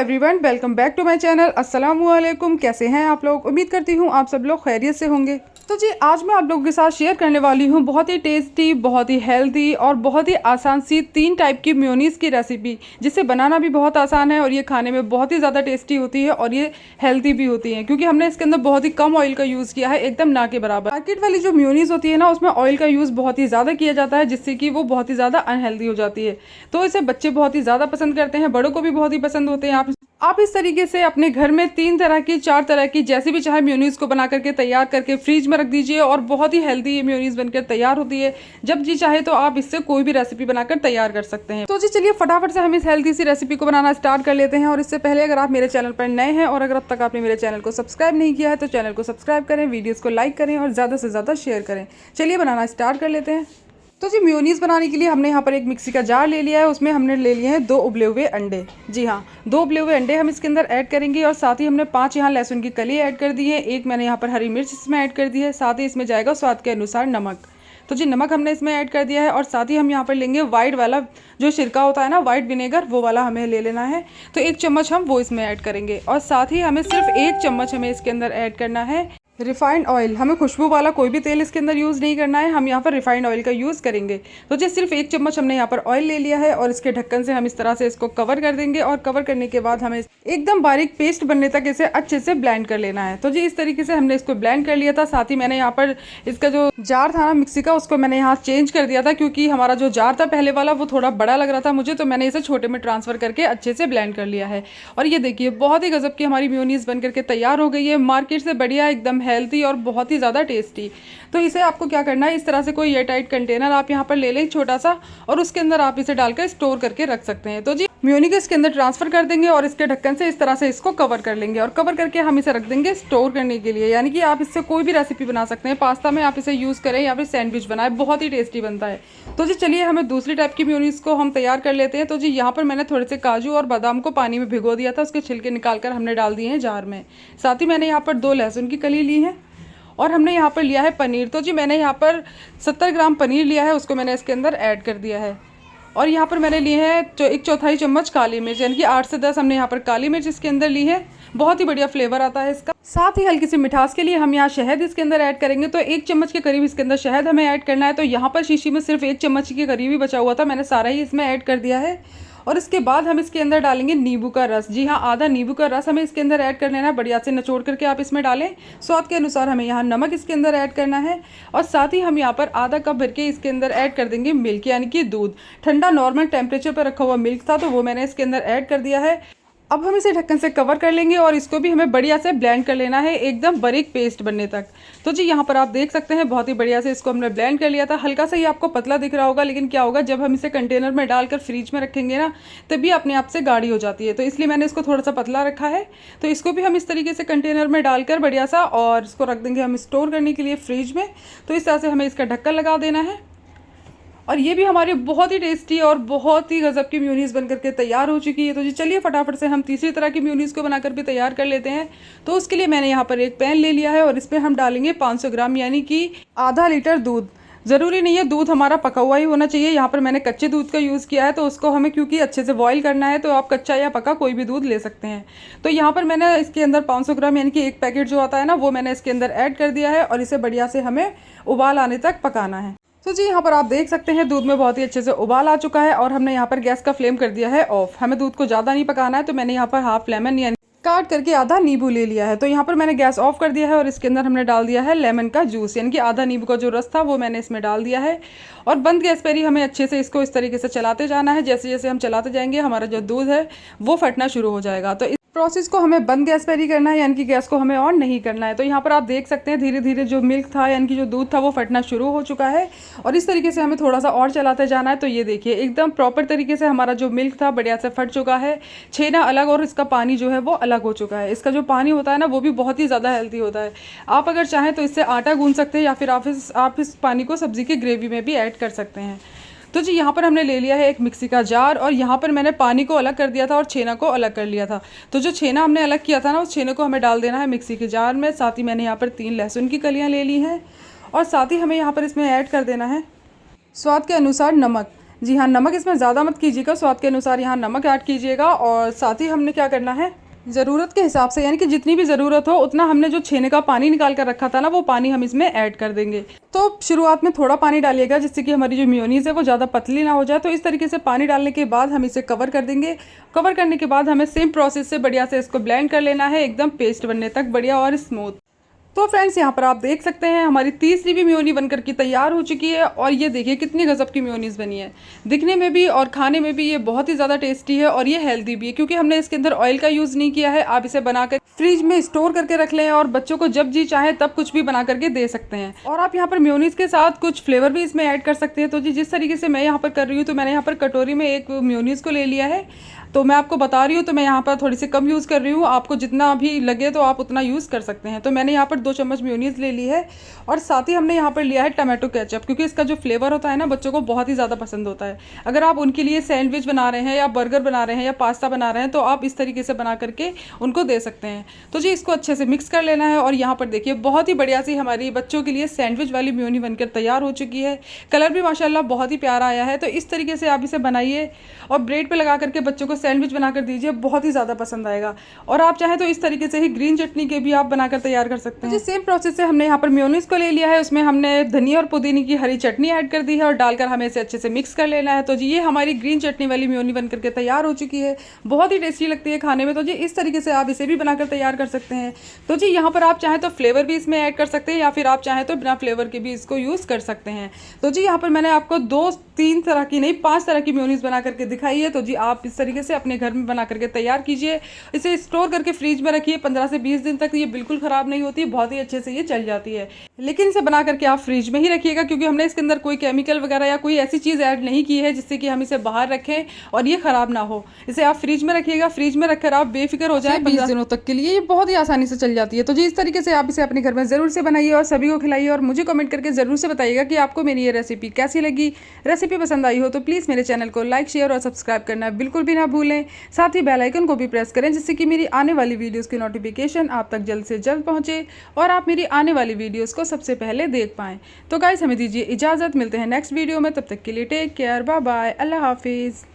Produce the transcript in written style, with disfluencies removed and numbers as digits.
Everyone, welcome back to my channel. अस्सलाम वालेकुम। कैसे हैं आप लोग? उम्मीद करती हूँ आप सब लोग खैरियत से होंगे। तो जी आज मैं आप लोगों के साथ शेयर करने वाली हूँ बहुत ही टेस्टी, बहुत ही हेल्दी और बहुत ही आसान सी 3 टाइप की मेयोनीज़ की रेसिपी, जिसे बनाना भी बहुत आसान है और ये खाने में बहुत ही ज़्यादा टेस्टी होती है और ये हेल्दी भी होती है, क्योंकि हमने इसके अंदर बहुत ही कम ऑयल का यूज़ किया है, एकदम ना के बराबर। मार्केट वाली जो मेयोनीज़ होती है ना, उसमें ऑयल का यूज़ बहुत ही ज़्यादा किया जाता है, जिससे कि वो बहुत ही ज़्यादा अनहेल्दी हो जाती है। तो इसे बच्चे बहुत ही ज़्यादा पसंद करते हैं, बड़ों को भी बहुत ही पसंद होते हैं। आप इस तरीके से अपने घर में 3 तरह की 4 तरह की जैसी भी चाहे मेयोनीज़ को बना करके तैयार करके फ्रीज में रख दीजिए और बहुत ही हेल्दी ये मेयोनीज़ बनकर तैयार होती है। जब जी चाहे तो आप इससे कोई भी रेसिपी बनाकर तैयार कर सकते हैं। तो जी चलिए फटाफट से हम इस हेल्दी सी रेसिपी को बनाना स्टार्ट कर लेते हैं। और इससे पहले अगर आप मेरे चैनल पर नए हैं और अगर अब तक आपने मेरे चैनल को सब्सक्राइब नहीं किया है तो चैनल को सब्सक्राइब करें, वीडियोज़ को लाइक करें और ज़्यादा से ज़्यादा शेयर करें। चलिए बनाना स्टार्ट कर लेते हैं। तो जी मेयोनीज़ बनाने के लिए हमने यहाँ पर एक मिक्सी का जार ले लिया है, उसमें हमने ले लिए हैं 2 उबले हुए अंडे। जी हाँ, 2 उबले हुए अंडे हम इसके अंदर ऐड करेंगे और साथ ही हमने 5 यहाँ लहसुन की कली ऐड कर दी है, 1 मैंने यहाँ पर हरी मिर्च इसमें ऐड कर दी है, साथ ही इसमें जाएगा स्वाद के अनुसार नमक। तो जी नमक हमने इसमें ऐड कर दिया है और साथ ही हम यहाँ पर लेंगे वाइट वाला जो सिरका होता है ना, वाइट विनेगर, वो वाला हमें ले लेना है। तो 1 चम्मच हम वो इसमें ऐड करेंगे और साथ ही हमें सिर्फ 1 चम्मच हमें इसके अंदर ऐड करना है रिफाइंड ऑयल। हमें खुशबू वाला कोई भी तेल इसके अंदर यूज़ नहीं करना है, हम यहाँ पर रिफाइंड ऑयल का यूज़ करेंगे। तो जी सिर्फ 1 चम्मच हमने यहाँ पर ऑयल ले लिया है और इसके ढक्कन से हम इस तरह से इसको कवर कर देंगे और कवर करने के बाद हमें एकदम बारीक पेस्ट बनने तक इसे अच्छे से ब्लेंड कर लेना है। तो जी इस तरीके से हमने इसको ब्लेंड कर लिया था। साथ ही मैंने यहाँ पर इसका जो जार था ना मिक्सी का, उसको मैंने यहाँ चेंज कर दिया था, क्योंकि हमारा जो जार था पहले वाला वो थोड़ा बड़ा लग रहा था मुझे, तो मैंने इसे छोटे में ट्रांसफ़र करके अच्छे से ब्लेंड कर लिया है। और ये देखिए बहुत ही गजब की हमारी मेयोनीज़ बन करके तैयार हो गई है, मार्केट से बढ़िया, एकदम हेल्थी और बहुत ही ज़्यादा टेस्टी। तो इसे आपको क्या करना है, इस तरह से कोई एयर टाइट कंटेनर आप यहाँ पर ले लें छोटा सा, और उसके अंदर आप इसे डालकर स्टोर करके रख सकते हैं। तो जी मेयोनी को इसके अंदर ट्रांसफ़र कर देंगे और इसके ढक्कन से इस तरह से इसको कवर कर लेंगे और कवर करके हम इसे रख देंगे स्टोर करने के लिए। यानी कि आप इससे कोई भी रेसिपी बना सकते हैं, पास्ता में आप इसे यूज़ करें या फिर सैंडविच बनाएं, बहुत ही टेस्टी बनता है। तो जी चलिए हमें दूसरी टाइप की मेयोनीज़ को हम तैयार कर लेते हैं। तो जी यहाँ पर मैंने थोड़े से काजू और बादाम को पानी में भिगो दिया था, उसके छिलके निकाल कर हमने डाल दिए हैं जार में। साथ ही मैंने यहाँ पर 2 लहसुन की कली ली है और हमने यहाँ पर लिया है पनीर। तो जी मैंने यहाँ पर 70 ग्राम पनीर लिया है, उसको मैंने इसके अंदर ऐड कर दिया है। और यहाँ पर मैंने लिए हैं 1/4 चम्मच काली मिर्च, यानी कि 8 से 10 हमने यहाँ पर काली मिर्च इसके अंदर ली है। बहुत ही बढ़िया फ्लेवर आता है इसका। साथ ही हल्की सी मिठास के लिए हम यहाँ शहद इसके अंदर ऐड करेंगे। तो 1 चम्मच के करीब इसके अंदर शहद हमें ऐड करना है। तो यहाँ पर शीशी में सिर्फ 1 चम्मच के करीब ही बचा हुआ था, मैंने सारा ही इसमें ऐड कर दिया है। और इसके बाद हम इसके अंदर डालेंगे नींबू का रस। जी हाँ, आधा नींबू का रस हमें इसके अंदर ऐड कर लेना है, बढ़िया से निचोड़ करके आप इसमें डालें। स्वाद के अनुसार हमें यहाँ नमक इसके अंदर ऐड करना है और साथ ही हम यहाँ पर आधा कप भर के इसके अंदर ऐड कर देंगे मिल्क, यानी कि दूध। ठंडा नॉर्मल टेम्परेचर पर रखा हुआ मिल्क था, तो वो मैंने इसके अंदर ऐड कर दिया है। अब हम इसे ढक्कन से कवर कर लेंगे और इसको भी हमें बढ़िया से ब्लेंड कर लेना है, एकदम बारीक पेस्ट बनने तक। तो जी यहाँ पर आप देख सकते हैं बहुत ही बढ़िया से इसको हमने ब्लेंड कर लिया था। हल्का सा ही आपको पतला दिख रहा होगा, लेकिन क्या होगा जब हम इसे कंटेनर में डालकर फ्रीज में रखेंगे ना, तभी अपने आप से गाढ़ी हो जाती है। तो इसलिए मैंने इसको थोड़ा सा पतला रखा है। तो इसको भी हम इस तरीके से कंटेनर में डालकर बढ़िया सा और इसको रख देंगे हम स्टोर करने के लिए फ्रिज में। तो इस तरह से हमें इसका ढक्कन लगा देना है और ये भी हमारी बहुत ही टेस्टी और बहुत ही गजब की मेयोनीज़ बन करके तैयार हो चुकी है। तो जी चलिए फटाफट से हम तीसरी तरह की मेयोनीज़ को बनाकर भी तैयार कर लेते हैं। तो उसके लिए मैंने यहाँ पर एक पैन ले लिया है और इसमें हम डालेंगे 500 ग्राम, यानी कि आधा लीटर दूध। ज़रूरी नहीं है दूध हमारा पका हुआ ही होना चाहिए, यहाँ पर मैंने कच्चे दूध का यूज़ किया है। तो उसको हमें क्योंकि अच्छे से बॉईल करना है, तो आप कच्चा या पका कोई भी दूध ले सकते हैं। तो यहाँ पर मैंने इसके अंदर 500 ग्राम, यानी कि 1 पैकेट जो आता है ना, वो मैंने इसके अंदर ऐड कर दिया है और इसे बढ़िया से हमें उबाल आने तक पकाना है। तो जी यहाँ पर आप देख सकते हैं दूध में बहुत ही अच्छे से उबाल आ चुका है और हमने यहाँ पर गैस का फ्लेम कर दिया है ऑफ। हमें दूध को ज़्यादा नहीं पकाना है, तो मैंने यहाँ पर हाफ लेमन यानी काट करके आधा नींबू ले लिया है। तो यहाँ पर मैंने गैस ऑफ कर दिया है और इसके अंदर हमने डाल दिया है लेमन का जूस, यानी कि आधा नींबू का जो रस था वो मैंने इसमें डाल दिया है। और बंद गैस पर ही हमें अच्छे से इसको इस तरीके से चलाते जाना है। जैसे जैसे हम चलाते जाएंगे हमारा जो दूध है वो फटना शुरू हो जाएगा। तो प्रोसेस को हमें बंद गैस पर ही करना है, यानी कि गैस को हमें ऑन नहीं करना है। तो यहाँ पर आप देख सकते हैं धीरे धीरे जो मिल्क था, यानी कि जो दूध था, वो फटना शुरू हो चुका है और इस तरीके से हमें थोड़ा सा और चलाते जाना है। तो ये देखिए एकदम प्रॉपर तरीके से हमारा जो मिल्क था बढ़िया से फट चुका है, छेना अलग और इसका पानी जो है वो अलग हो चुका है। इसका जो पानी होता है ना, वो भी बहुत ही ज़्यादा हेल्दी होता है। आप अगर चाहें तो इससे आटा गूंथ सकते हैं या फिर आप इस पानी को सब्ज़ी की ग्रेवी में भी ऐड कर सकते हैं। तो जी यहाँ पर हमने ले लिया है एक मिक्सी का जार और यहाँ पर मैंने पानी को अलग कर दिया था और छेना को अलग कर लिया था। तो जो छेना हमने अलग किया था ना, उस छेने को हमें डाल देना है मिक्सी के जार में। साथ ही मैंने यहाँ पर 3 लहसुन की कलियाँ ले ली हैं और साथ ही हमें यहाँ पर इसमें ऐड कर देना है स्वाद के अनुसार नमक। जी हाँ, नमक इसमें ज़्यादा मत कीजिएगा, स्वाद के अनुसार यहाँ नमक ऐड कीजिएगा। और साथ ही हमने क्या करना है, ज़रूरत के हिसाब से, यानी कि जितनी भी ज़रूरत हो उतना हमने जो छेने का पानी निकाल कर रखा था ना, वो पानी हम इसमें ऐड कर देंगे। तो शुरुआत में थोड़ा पानी डालिएगा जिससे कि हमारी जो मेयोनीज़ है वो ज़्यादा पतली ना हो जाए। तो इस तरीके से पानी डालने के बाद हम इसे कवर कर देंगे। कवर करने के बाद हमें सेम प्रोसेस से बढ़िया से इसको ब्लेंड कर लेना है, एकदम पेस्ट बनने तक बढ़िया और स्मूथ। तो फ्रेंड्स, यहाँ पर आप देख सकते हैं हमारी तीसरी भी मेयोनी बनकर के तैयार हो चुकी है। और ये देखिए कितनी गजब की मेयोनीज़ बनी है, दिखने में भी और खाने में भी ये बहुत ही ज़्यादा टेस्टी है और ये हेल्दी भी है, क्योंकि हमने इसके अंदर ऑयल का यूज़ नहीं किया है। आप इसे बनाकर फ्रिज में स्टोर करके रख लें और बच्चों को जब जी चाहे तब कुछ भी बना करके दे सकते हैं। और आप यहाँ पर मेयोनीज़ के साथ कुछ फ्लेवर भी इसमें ऐड कर सकते हैं। तो जी जिस तरीके से मैं यहाँ पर कर रही हूँ, तो मैंने यहाँ पर कटोरी में एक मेयोनीज़ को ले लिया है। तो मैं आपको बता रही हूँ, तो मैं यहाँ पर थोड़ी सी कम यूज़ कर रही हूँ, आपको जितना भी लगे तो आप उतना यूज़ कर सकते हैं। तो मैंने यहाँ पर 2 चम्मच मेयोनीज़ ले ली है। और साथ ही हमने यहाँ पर लिया है टमाटो केचप, क्योंकि इसका जो फ्लेवर होता है ना, बच्चों को बहुत ही ज़्यादा पसंद होता है। अगर आप उनके लिए सैंडविच बना रहे हैं या बर्गर बना रहे हैं या पास्ता बना रहे हैं, तो आप इस तरीके से बना करके उनको दे सकते हैं। तो जी इसको अच्छे से मिक्स कर लेना है। और यहाँ पर देखिए बहुत ही बढ़िया सी हमारी बच्चों के लिए सैंडविच वाली मेयोनी बनकर तैयार हो चुकी है। कलर भी माशाल्लाह बहुत ही प्यारा आया है। तो इस तरीके से आप इसे बनाइए और ब्रेड पे लगा करके बच्चों को सैंडविच बनाकर दीजिए, बहुत ही ज़्यादा पसंद आएगा। और आप चाहें तो इस तरीके से ही ग्रीन चटनी के भी आप बनाकर तैयार कर सकते हैं। सेम प्रोसेस से हमने यहाँ पर मेयोनीज को ले लिया है, उसमें हमने धनिया और पुदीने की हरी चटनी ऐड कर दी है और डालकर हमें इसे अच्छे से मिक्स कर लेना है। तो जी ये हमारी ग्रीन चटनी वाली मेयोनी बनकर के तैयार हो चुकी है, बहुत ही टेस्टी लगती है खाने में। तो जी इस तरीके से आप इसे भी बनाकर तैयार कर सकते हैं। तो जी यहाँ पर आप चाहें तो फ्लेवर भी इसमें ऐड कर सकते हैं, या फिर आप चाहें तो बिना फ्लेवर के भी इसको यूज़ कर सकते हैं। तो जी यहाँ पर मैंने आपको 2-3 तरह की नहीं 5 तरह की मेयोनीज बना करके दिखाई है। तो जी आप इस तरीके से अपने घर में बना करके तैयार कीजिए, इसे स्टोर करके फ्रिज में रखिए 15 से 20 दिन तक, ये बिल्कुल ख़राब नहीं होती, बहुत ही अच्छे से ये चल जाती है। लेकिन इसे बना करके आप फ्रिज में ही रखिएगा, क्योंकि हमने इसके अंदर कोई केमिकल वगैरह या कोई ऐसी चीज़ ऐड नहीं की है जिससे कि हम इसे बाहर रखें और ये ख़राब ना हो। इसे आप फ्रिज में रखिएगा, फ्रिज में रखकर आप बेफिक्र हो जाए 20 दिनों तक के लिए, ये बहुत ही आसानी से चल जाती है। तो जी इस तरीके से आप इसे अपने घर में ज़रूर से बनाइए और सभी को खिलाइए और मुझे कमेंट करके ज़रूर से बताइएगा कि आपको मेरी ये रेसिपी कैसी लगी। रेसिपी पसंद आई हो तो प्लीज़ मेरे चैनल को लाइक, शेयर और सब्सक्राइब करना बिल्कुल भी ना भूलें। साथ ही बेल आइकन को भी प्रेस करें, जिससे कि मेरी आने वाली वीडियोस की नोटिफिकेशन आप तक जल्द से जल्द पहुंचे और आप मेरी आने वाली वीडियोस को सबसे पहले देख पाएँ। तो गाइस हमें दीजिए इजाज़त, मिलते हैं नेक्स्ट वीडियो में, तब तक के लिए टेक केयर, बाय बाय, अल्लाह हाफिज़।